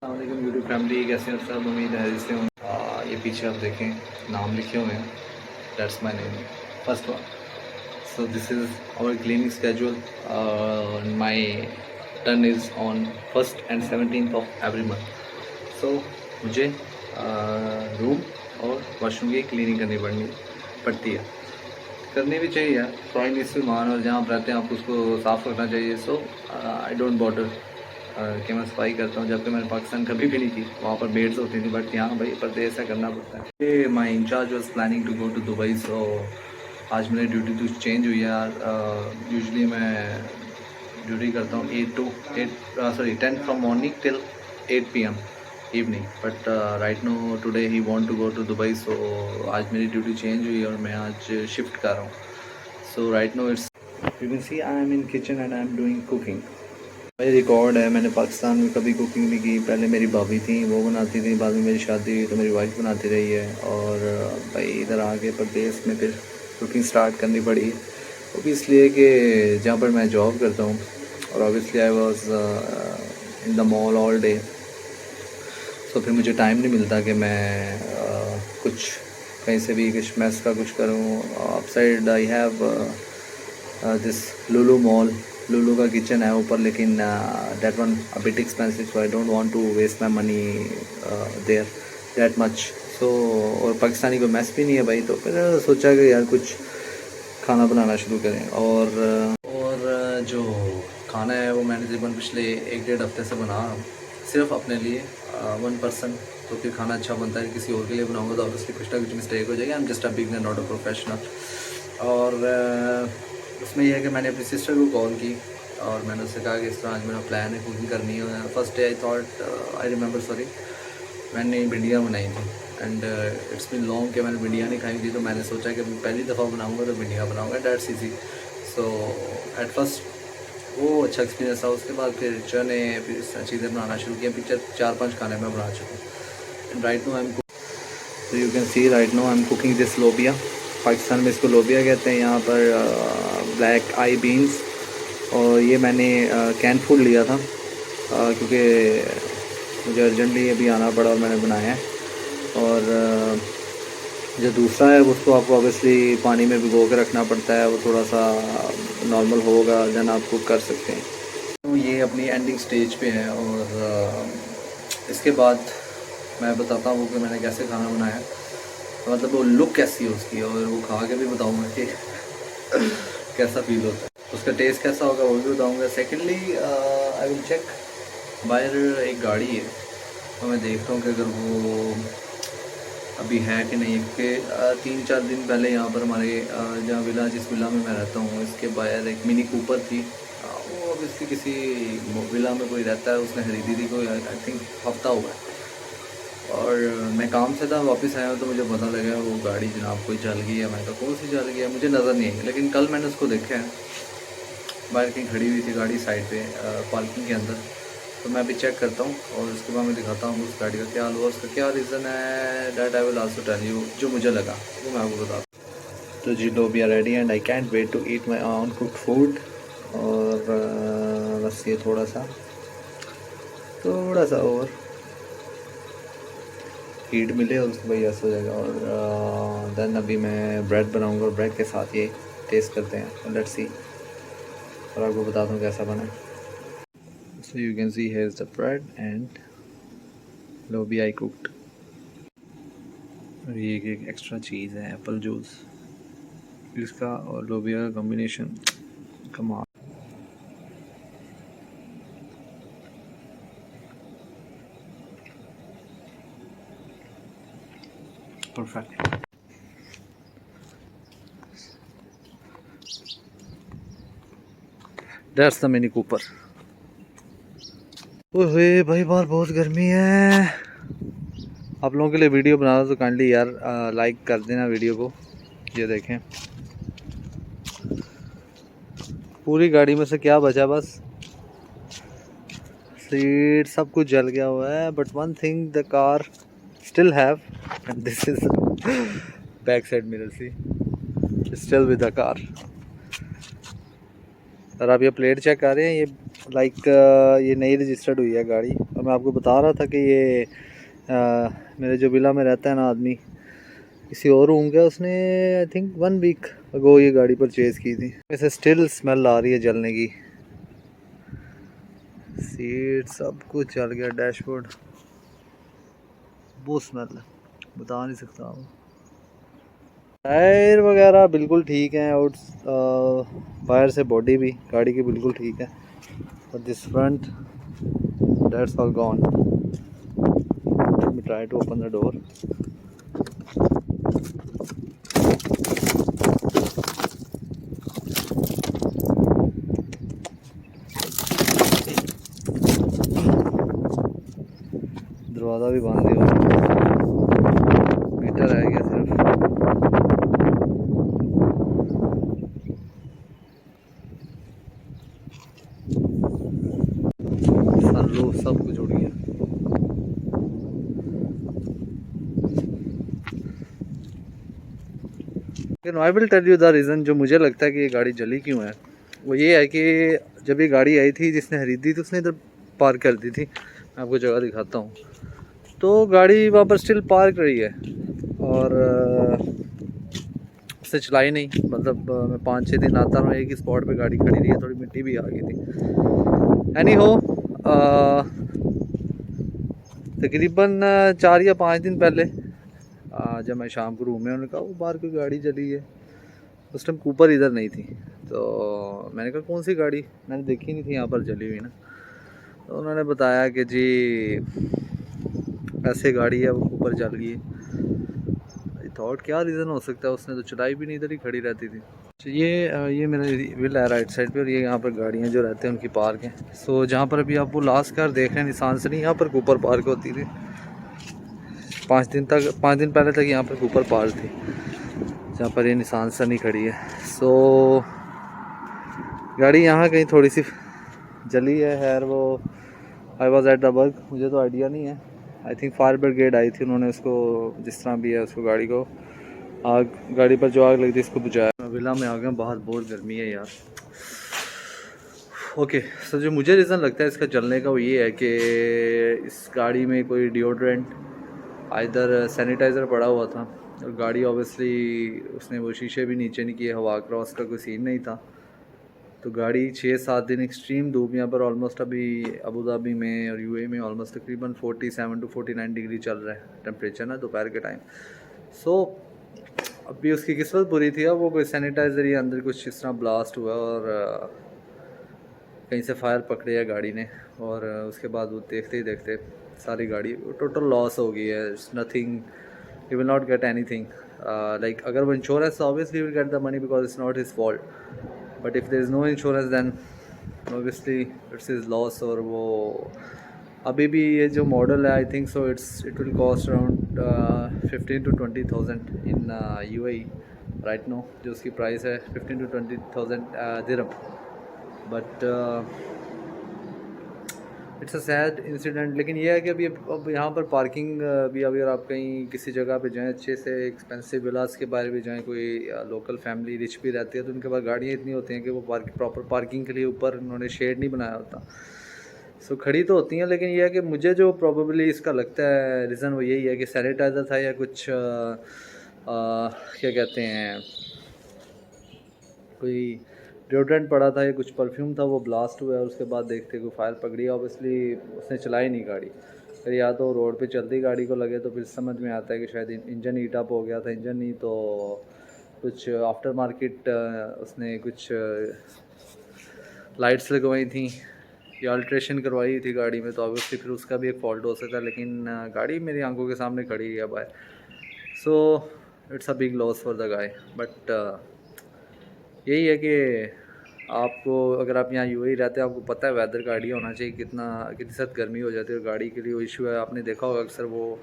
अस्सलाम YouTube family, कैसे हैं सब? उम्मीद है जिससे ये पीछे आप देखें नाम लिखे हुए हैं, that's my name, first one. So this is our cleaning schedule. My turn is on 1st and 17th of every month. So मुझे रूम और वॉशरूम की क्लीनिंग करनी पड़ती है. करनी भी चाहिए यार, कोई नहीं मेहमान और जहाँ आप रहते हैं आप उसको साफ़ रखना चाहिए. सो आई डोंट बॉडर कि मैं सफाई करता हूँ, जबकि मैंने पाकिस्तान कभी भी नहीं की. वहाँ पर बेड्स होती थी, बट यहाँ भाई परदेश ऐसा करना पड़ता है. My incharge was planning to go to Dubai, so आज मेरी ड्यूटी तो चेंज हुई है यार. यूजली मैं ड्यूटी करता हूँ 10 from morning till 8 PM evening, but right now today he want to go to Dubai. So आज मेरी ड्यूटी चेंज हुई है और मैं आज शिफ्ट कर रहा हूँ. So right now it's you can see I am in kitchen and I am doing cooking. भाई रिकॉर्ड है, मैंने पाकिस्तान में कभी कुकिंग नहीं की. पहले मेरी भाभी थी, वो बनाती थी. बाद में मेरी शादी हुई तो मेरी वाइफ बनाती रही है. और भाई इधर आके परदेश में फिर कुकिंग स्टार्ट करनी पड़ी. वो भी इसलिए कि जहाँ पर मैं जॉब करता हूँ, और obviously I was in the mall all day. So फिर मुझे टाइम नहीं मिलता कि मैं कुछ कहीं से भी कुछ मैस का कुछ करूँ. Outside I have this Lulu mall. Lulu का किचन है ऊपर, लेकिन that one a bit expensive, so I don't want to waste my money there that much. So और पाकिस्तानी को मैस भी नहीं है भाई, तो फिर सोचा कि यार कुछ खाना बनाना शुरू करें. और जो खाना है वो मैंने तकरीबन पिछले 1-1.5 हफ्ते से बना रहा हूँ, सिर्फ अपने लिए, 1 पर्सन. तो फिर खाना अच्छा बनता है. किसी और के लिए बनाऊँगा तो ऑब्वियसली कुछ ना कुछ मिस्टेक हो जाएगी. I am just a beginner, not a professional. और उसमें यह है कि मैंने अपनी सिस्टर को कॉल की और मैंने उससे कहा कि इस तरह आज मेरा प्लान है, कुकिंग करनी है. फर्स्ट डे आई रिमेंबर मैंने भिंडियाँ बनाई थी. एंड इट्स बीन लॉन्ग कि मैंने भिंडियाँ नहीं खाई थी, तो मैंने सोचा कि पहली दफ़ा बनाऊँगा तो भिंडियाँ बनाऊँगा. That's easy. So at first वो अच्छा एक्सपीरियंस था. उसके बाद फिर चने, फिर चीज़ें बनाना शुरू किया. फिर 4-5 खाने मैं बना चुका हूँ. राइट नो आई एम, तो you can see right now I am cooking this lobia. Pakistan में इसको लोबिया कहते हैं, यहाँ पर ब्लैक आई बीन्स. और ये मैंने कैन फूड लिया था क्योंकि मुझे अर्जेंटली अभी आना पड़ा और मैंने बनाया है. और जो दूसरा है उसको आपको ऑब्वियसली पानी में भिगो के रखना पड़ता है. वो थोड़ा सा नॉर्मल होगा देन आप कुक कर सकते हैं. तो ये अपनी एंडिंग स्टेज पे है. और इसके बाद मैं बताता हूँ कि मैंने कैसे खाना बनाया है, मतलब वो लुक कैसी है उसकी, और वो खा के भी बताऊँगा कि कैसा फील होता है, उसका टेस्ट कैसा होगा वो भी बताऊँगा. सेकेंडली आई विल चेक, बाहर एक गाड़ी है तो मैं देखता हूँ कि अगर वो अभी है कि नहीं. क्योंकि 3-4 दिन पहले यहाँ पर हमारे जहाँ जिस विला में मैं रहता हूँ, इसके बाहर एक मिनी कूपर थी. वो अब इसकी किसी विला में कोई रहता है, उसने खरीदी थी कोई, आई थिंक हफ्ता हुआ है. और मैं काम से था, वापस आया तो मुझे पता लगा वो गाड़ी जनाब कोई जल गई है. मैं तो कौन सी जल गई है, मुझे नज़र नहीं आई. लेकिन कल मैंने उसको देखा है, बाहर कहीं खड़ी हुई थी गाड़ी साइड पे पार्किंग के अंदर. तो मैं अभी चेक करता हूँ और उसके बाद मैं दिखाता हूँ उस गाड़ी का क्या हाल हुआ, उसका क्या रीज़न है. That I will also tell you. जो मुझे लगा वो मैं आपको बताता हूँ. तो जी लो, we are ready and I can't wait to eat my own cooked food. और बस ये थोड़ा सा और हीट मिले और उसके बाद यस हो जाएगा. और देन अभी मैं ब्रेड बनाऊंगा और ब्रेड के साथ ये टेस्ट करते हैं. लेट्स सी, और आपको बताता हूँ कैसा बना. So you can see here is the bread and लोबिया आई कुक्ड. और ये एक एक्स्ट्रा चीज़ है एप्पल जूस, इसका और लोबिया का कॉम्बिनेशन कमाल. Perfect. That's the mini Cooper. ओए भाई बाहर बहुत गर्मी है. आप लोगों के लिए वीडियो बना रहा तो काइंडली यार लाइक कर देना वीडियो को. ये देखें पूरी गाड़ी में से क्या बचा, बस सीट सब कुछ जल गया हुआ है. But one thing the car still have, and this is back side mirror, see still with the car. और आप ये प्लेट चेक कर रहे हैं, ये लाइक ये नई रजिस्टर्ड हुई है गाड़ी, और मैं आपको बता रहा था कि ये मेरे जो विला में रहता है ना आदमी, किसी और रूम का, उसने आई थिंक 1 वीक अगो ये गाड़ी परचेज़ की थी। वैसे स्टिल स्मेल आ रही है जलने की, सीट सब कुछ जल गया, डैशबोर्ड बहुत स्मेल है, बता नहीं सकता हूँ। टायर वगैरह बिल्कुल ठीक हैं, और बाहर से बॉडी भी गाड़ी की बिल्कुल ठीक है, और this front that's all gone. Let me try to open the door. दरवाज़ा भी बंद है, मीटर रह गया सिर्फ। सनरूफ सब कुछ उड़ गया। लेकिन I will tell you the reason, जो मुझे लगता है कि ये गाड़ी जली क्यों है, वो ये है कि जब ये गाड़ी आई थी, जिसने खरीदी थी उसने इधर पार्क कर दी थी। मैं आपको जगह दिखाता हूँ, तो गाड़ी वहाँ पर स्टिल पार्क रही है, और उससे चलाई नहीं। मतलब मैं 5-6 दिन आता हूँ, एक ही स्पॉट पे गाड़ी खड़ी रही है, थोड़ी मिट्टी भी आ गई थी। एनी हो, तकरीबन 4 या 5 दिन पहले जब मैं शाम को रूम में, उन्होंने कहा वो बाहर कोई गाड़ी जली है। उस टाइम कूपर इधर नहीं थी, तो मैंने कहा कौन सी गाड़ी, मैंने देखी नहीं थी यहाँ पर जली हुई ना। तो उन्होंने बताया कि जी ऐसे गाड़ी है, वो कूपर जल गई है। थॉट क्या रीज़न हो सकता है, उसने तो चलाई भी नहीं, इधर ही खड़ी रहती थी। तो ये मेरा व्हील है राइट साइड पे, और ये यहाँ पर गाड़ियाँ जो रहते हैं उनकी पार्क है। सो जहाँ पर अभी आप वो लास्ट कार देख रहे हैं निशान से, नहीं यहाँ पर कूपर पार्क होती थी। 5 दिन पहले तक यहाँ पर कूपर पार्क थी, जहाँ पर ये निशान से नहीं खड़ी है। सो गाड़ी यहाँ कहीं थोड़ी सी जली है। खैर वो I was at the work, मुझे तो आइडिया नहीं है। आई थिंक फायर ब्रिगेड आई थी, उन्होंने उसको जिस तरह भी है उसको गाड़ी पर जो आग लगी थी इसको बुझाया। मैं विला में आ गया, बाहर बहुत गर्मी है यार। ओके, सो जो मुझे रीज़न लगता है इसका जलने का, वो ये है कि इस गाड़ी में कोई डिओड्रेंट, इधर सैनिटाइज़र पड़ा हुआ था, और गाड़ी ऑब्वियसली उसने वो शीशे भी नीचे नहीं किए, हवा क्रॉस का कोई सीन नहीं था। तो गाड़ी 6-7 दिन एक्सट्रीम धूप, यहाँ पर ऑलमोस्ट अभी अबू धाबी में और यूएई में ऑलमोस्ट तकरीबन 47 to 49 डिग्री चल रहा है टेम्परेचर ना दोपहर के टाइम। सो अभी उसकी किस्मत बुरी थी, अब वो कोई सैनिटाइज़र या अंदर कुछ इस तरह ब्लास्ट हुआ, और कहीं से फायर पकड़े है गाड़ी ने, और उसके बाद वो देखते ही देखते सारी गाड़ी टोटल लॉस हो गई है। It's nothing, you will not get anything. Like अगर वो insurance, obviously will get the money because it's not his fault, but if there is no insurance then obviously it's his loss. और वो अभी भी ये जो मॉडल है, I think so it will cost around 15 to 20,000 in UAE right now. जो उसकी price है 15 to 20,000 दिरहम। But it's a sad incident. लेकिन ये है कि अभी अब यहाँ पर पार्किंग भी, अगर आप कहीं किसी जगह पे जाएँ अच्छे से एक्सपेंसिव विलास के बारे में जाएँ, कोई लोकल फैमिली रिच भी रहती है, तो उनके पास गाड़ियाँ इतनी होती हैं कि वो प्रॉपर पार्किंग के लिए ऊपर उन्होंने शेड नहीं बनाया होता। सो खड़ी तो होती हैं, लेकिन यह है कि मुझे जो प्रोबेबली इसका लगता है रीज़न वो यही है कि सैनिटाइज़र था, या कुछ क्या कहते हैं, कोई डिओड्रेंट पड़ा था या कुछ परफ्यूम था, वो ब्लास्ट हुआ है। और उसके बाद देखते कोई फायर पकड़ी, ऑब्वियसली उसने चलाई नहीं गाड़ी। फिर या तो रोड पे चलती गाड़ी को लगे, तो फिर समझ में आता है कि शायद इंजन हीट अप हो गया था। इंजन नहीं तो कुछ आफ्टर मार्केट उसने कुछ लाइट्स लगवाई थी या अल्ट्रेशन करवाई थी गाड़ी में, तो ऑब्वियसली फिर उसका भी एक फ़ॉल्ट हो सकता है। लेकिन गाड़ी मेरी आंखों के सामने खड़ी है by, so it's a big loss for the guy. But यही है कि आपको, अगर आप यहाँ यूएई रहते हैं, आपको पता है वेदर का आइडिया होना चाहिए कितनी सख्त गर्मी हो जाती है। और गाड़ी के लिए वो इशू है, आपने देखा होगा अक्सर वो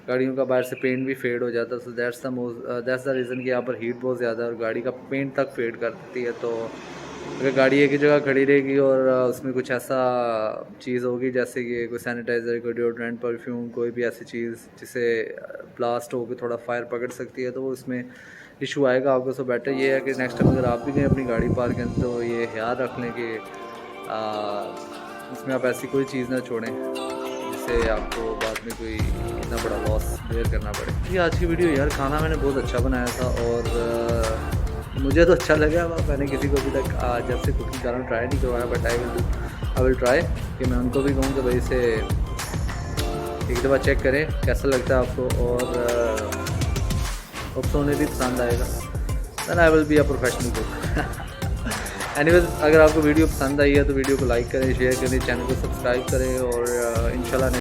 गाड़ियों का बाहर से पेंट भी फेड हो जाता है। सो दैट्स द रीज़न कि यहाँ पर हीट बहुत ज़्यादा है और गाड़ी का पेंट तक फेड करती है। तो अगर गाड़ी एक ही जगह खड़ी रहेगी और उसमें कुछ ऐसा चीज़ होगी जैसे कि कोई सैनिटाइज़र, कोई डिओड्रेंट, परफ्यूम, कोई भी ऐसी चीज़ जिसे ब्लास्ट होकर थोड़ा फायर पकड़ सकती है, तो वो उसमें इशू आएगा आपको। सो बेटर ये है कि नेक्स्ट टाइम अगर आप भी कहीं अपनी गाड़ी पार्क करें तो ये ख्याल रख लें कि इसमें आप ऐसी कोई चीज़ ना छोड़ें जिससे आपको बाद में कोई इतना बड़ा लॉस बेयर करना पड़े। ये आज की वीडियो यार, खाना मैंने बहुत अच्छा बनाया था और मुझे तो अच्छा लगा। मैंने किसी को अभी तक जब से कुकिंग करना ट्राई नहीं करवाया, बट आई विल ट्राई कि मैं उनको भी कहूँ कि भाई इसे एक दफ़ा चेक करें कैसा लगता है आपको, और होप्स उन्हें भी पसंद आएगा। Then I will be a professional cook. Anyways, अगर आपको वीडियो पसंद आई है तो वीडियो को लाइक करें, शेयर करें, चैनल को सब्सक्राइब करें और इंशाल्लाह